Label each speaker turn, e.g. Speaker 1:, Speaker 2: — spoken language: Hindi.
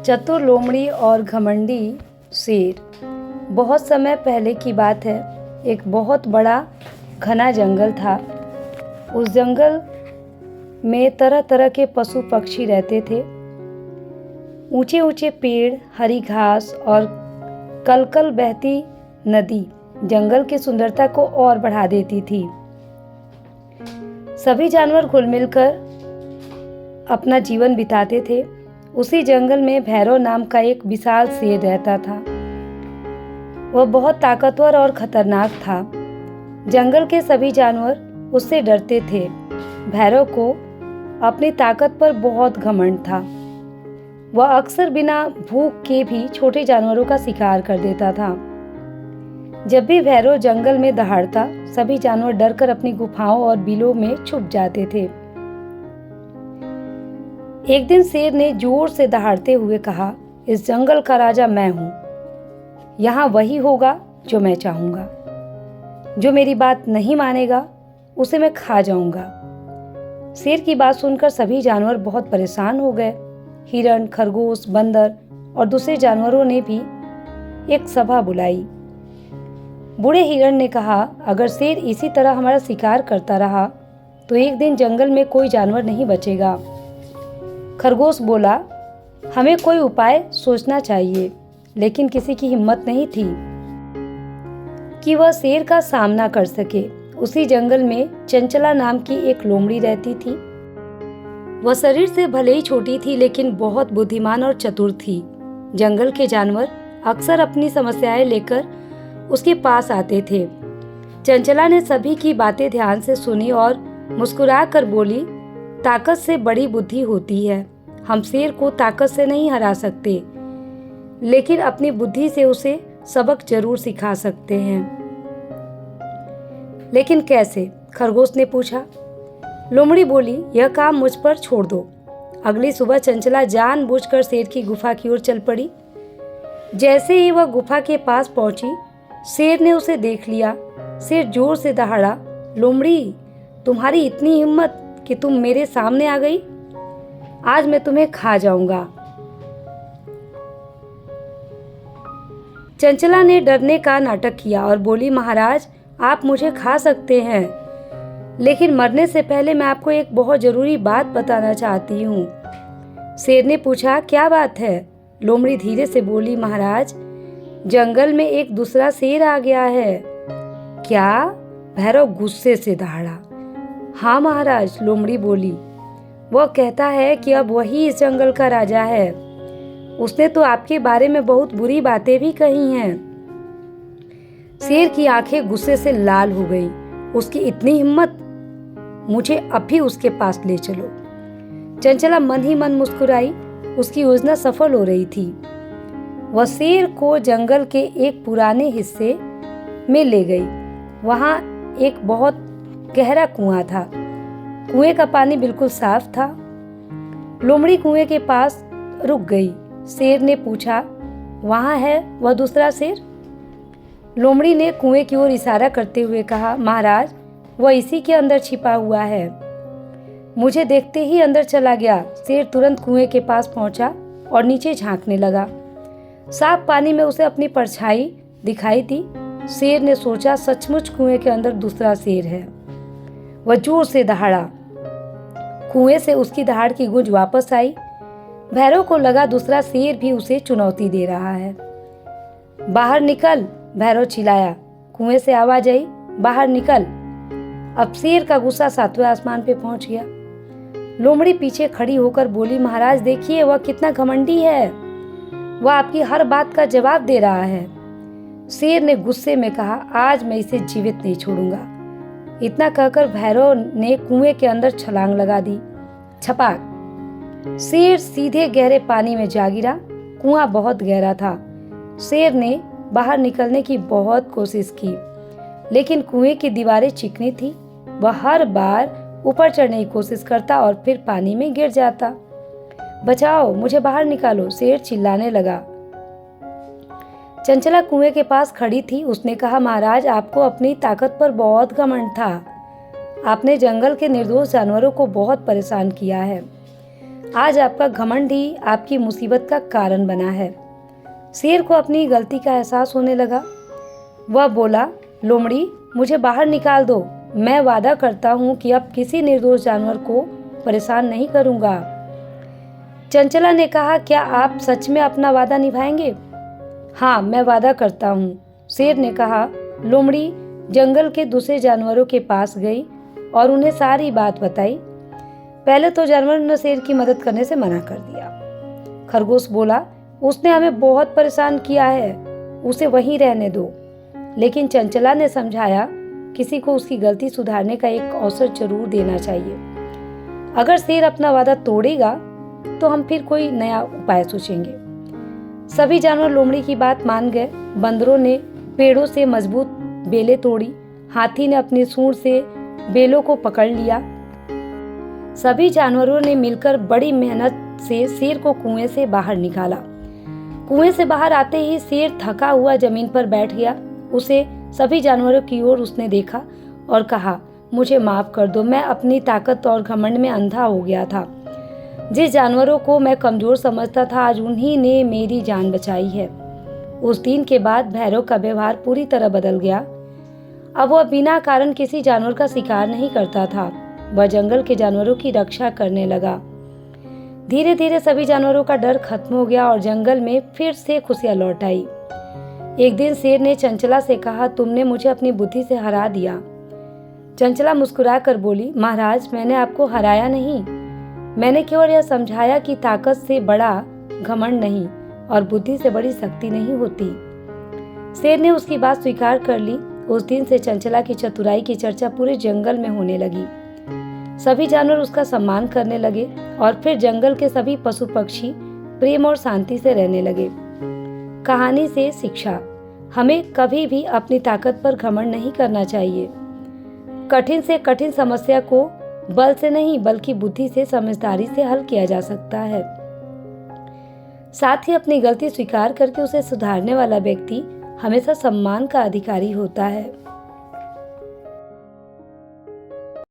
Speaker 1: चतुर लोमड़ी और घमंडी शेर। बहुत समय पहले की बात है। एक बहुत बड़ा घना जंगल था। उस जंगल में तरह तरह के पशु पक्षी रहते थे। ऊंचे ऊंचे पेड़, हरी घास और कलकल बहती नदी जंगल की सुंदरता को और बढ़ा देती थी। सभी जानवर घुल मिलकर अपना जीवन बिताते थे। उसी जंगल में भैरव नाम का एक विशाल शेर रहता था। वह बहुत ताकतवर और खतरनाक था। जंगल के सभी जानवर उससे डरते थे। भैरव को अपनी ताकत पर बहुत घमंड था। वह अक्सर बिना भूख के भी छोटे जानवरों का शिकार कर देता था। जब भी भैरव जंगल में दहाड़ता, सभी जानवर डरकर अपनी गुफाओं और बिलों में छुप जाते थे। एक दिन शेर ने जोर से दहाड़ते हुए कहा, इस जंगल का राजा मैं हूं। यहाँ वही होगा जो मैं चाहूंगा। जो मेरी बात नहीं मानेगा उसे मैं खा जाऊंगा। शेर की बात सुनकर सभी जानवर बहुत परेशान हो गए। हिरण, खरगोश, बंदर और दूसरे जानवरों ने भी एक सभा बुलाई। बूढ़े हिरण ने कहा, अगर शेर इसी तरह हमारा शिकार करता रहा तो एक दिन जंगल में कोई जानवर नहीं बचेगा। खरगोश बोला, हमें कोई उपाय सोचना चाहिए, लेकिन किसी की हिम्मत नहीं थी कि वह शेर का सामना कर सके। उसी जंगल में चंचला नाम की एक लोमड़ी रहती थी। वह शरीर से भले ही छोटी थी, लेकिन बहुत बुद्धिमान और चतुर थी। जंगल के जानवर अक्सर अपनी समस्याएं लेकर उसके पास आते थे। चंचला ने सभी की बातें ध्यान से सुनी और मुस्कुराकर बोली, ताकत से बड़ी बुद्धि होती है। हम शेर को ताकत से नहीं हरा सकते, लेकिन अपनी बुद्धि से उसे सबक जरूर सिखा सकते हैं। लेकिन कैसे? खरगोश ने पूछा। लोमड़ी बोली, यह काम मुझ पर छोड़ दो। अगली सुबह चंचला जानबूझकर शेर की गुफा की ओर चल पड़ी। जैसे ही वह गुफा के पास पहुंची, शेर ने उसे देख लिया। शेर जोर से दहाड़ा, लोमड़ी, तुम्हारी इतनी हिम्मत कि तुम मेरे सामने आ गई। आज मैं तुम्हें खा जाऊंगा। चंचला ने डरने का नाटक किया और बोली, महाराज, आप मुझे खा सकते हैं, लेकिन मरने से पहले मैं आपको एक बहुत जरूरी बात बताना चाहती हूँ। शेर ने पूछा, क्या बात है? लोमड़ी धीरे से बोली, महाराज, जंगल में एक दूसरा शेर आ गया है। क्या? भैरव गुस्से से दहाड़ा। हाँ महाराज, लोमड़ी बोली, वह कहता है कि अब वही इस जंगल का राजा है। उसने तो आपके बारे में बहुत बुरी बातें भी कही हैं। शेर की आंखें गुस्से से लाल हो गई। उसकी इतनी हिम्मत! मुझे अभी उसके पास ले चलो। चंचला मन ही मन मुस्कुराई। उसकी योजना सफल हो रही थी। वह शेर को जंगल के एक पुराने हिस्से में ले गई। वहां एक बहुत गहरा कुआं था। कुएं का पानी बिल्कुल साफ था। लोमड़ी कुएं के पास रुक गई। शेर ने पूछा, वहां है वह दूसरा शेर? लोमड़ी ने कुएं की ओर इशारा करते हुए कहा, महाराज, वह इसी के अंदर छिपा हुआ है। मुझे देखते ही अंदर चला गया। शेर तुरंत कुएं के पास पहुंचा और नीचे झांकने लगा। साफ पानी में उसे अपनी परछाई दिखाई दी। शेर ने सोचा, सचमुच कुएं के अंदर दूसरा शेर है। वह जोर से दहाड़ा। कुएं से उसकी दहाड़ की गूंज वापस आई। भैरव को लगा दूसरा शेर भी उसे चुनौती दे रहा है। बाहर निकल, भैरव चिल्लाया। कुएं से आवाज आई, बाहर निकल। अब शेर का गुस्सा सातवें आसमान पे पहुंच गया। लोमड़ी पीछे खड़ी होकर बोली, महाराज देखिए, वह कितना घमंडी है। वह आपकी हर बात का जवाब दे रहा है। शेर ने गुस्से में कहा, आज मैं इसे जीवित नहीं छोड़ूंगा। इतना कहकर भैरव ने कुएं के अंदर छलांग लगा दी। छपाक! शेर सीधे गहरे पानी में जा गिरा। कुआं बहुत गहरा था। शेर ने बाहर निकलने की बहुत कोशिश की, लेकिन कुएं की दीवारें चिकनी थी। वह हर बार ऊपर चढ़ने की कोशिश करता और फिर पानी में गिर जाता। बचाओ, मुझे बाहर निकालो, शेर चिल्लाने लगा। चंचला कुएं के पास खड़ी थी। उसने कहा, महाराज, आपको अपनी ताकत पर बहुत घमंड था। आपने जंगल के निर्दोष जानवरों को बहुत परेशान किया है। आज आपका घमंड ही आपकी मुसीबत का कारण बना है। शेर को अपनी गलती का एहसास होने लगा। वह बोला, लोमड़ी, मुझे बाहर निकाल दो। मैं वादा करता हूँ कि अब किसी निर्दोष जानवर को परेशान नहीं करूँगा। चंचला ने कहा, क्या आप सच में अपना वादा निभाएंगे? हाँ, मैं वादा करता हूँ, शेर ने कहा। लोमड़ी जंगल के दूसरे जानवरों के पास गई और उन्हें सारी बात बताई। पहले तो जानवरों ने शेर की मदद करने से मना कर दिया। खरगोश बोला, उसने हमें बहुत परेशान किया है, उसे वहीं रहने दो। लेकिन चंचला ने समझाया, किसी को उसकी गलती सुधारने का एक अवसर जरूर देना चाहिए। अगर शेर अपना वादा तोड़ेगा तो हम फिर कोई नया उपाय सोचेंगे। सभी जानवर लोमड़ी की बात मान गए। बंदरों ने पेड़ों से मजबूत बेलें तोड़ी, हाथी ने अपनी सूंड से बेलों को पकड़ लिया। सभी जानवरों ने मिलकर बड़ी मेहनत से शेर को कुएं से बाहर निकाला। कुएं से बाहर आते ही शेर थका हुआ जमीन पर बैठ गया। उसे सभी जानवरों की ओर उसने देखा और कहा, मुझे माफ कर दो, मैं अपनी ताकत और घमंड में अंधा हो गया था। जिस जानवरों को मैं कमजोर समझता था, आज उन्हीं ने मेरी जान बचाई है। उस दिन के बाद भैरव का व्यवहार पूरी तरह बदल गया। अब वह बिना कारण किसी जानवर का शिकार नहीं करता था। वह जंगल के जानवरों की रक्षा करने लगा। धीरे धीरे सभी जानवरों का डर खत्म हो गया और जंगल में फिर से खुशियां लौट आई। एक दिन शेर ने चंचला से कहा, तुमने मुझे अपनी बुद्धि से हरा दिया। चंचला मुस्कुराकर बोली, महाराज, मैंने आपको हराया नहीं, मैंने केवल यह समझाया कि ताकत से बड़ा घमंड नहीं और बुद्धि से बड़ी शक्ति नहीं होती। शेर ने उसकी बात स्वीकार कर ली। उस दिन से चंचला की चतुराई की चर्चा पूरे जंगल में होने लगी। सभी जानवर उसका सम्मान करने लगे और फिर जंगल के सभी पशु पक्षी प्रेम और शांति से रहने लगे। कहानी से शिक्षा, हमें कभी भी अपनी ताकत पर घमंड नहीं करना चाहिए। कठिन से कठिन समस्या को बल से नहीं बल्कि बुद्धि से, समझदारी से हल किया जा सकता है। साथ ही अपनी गलती स्वीकार करके उसे सुधारने वाला व्यक्ति हमेशा सम्मान का अधिकारी होता है।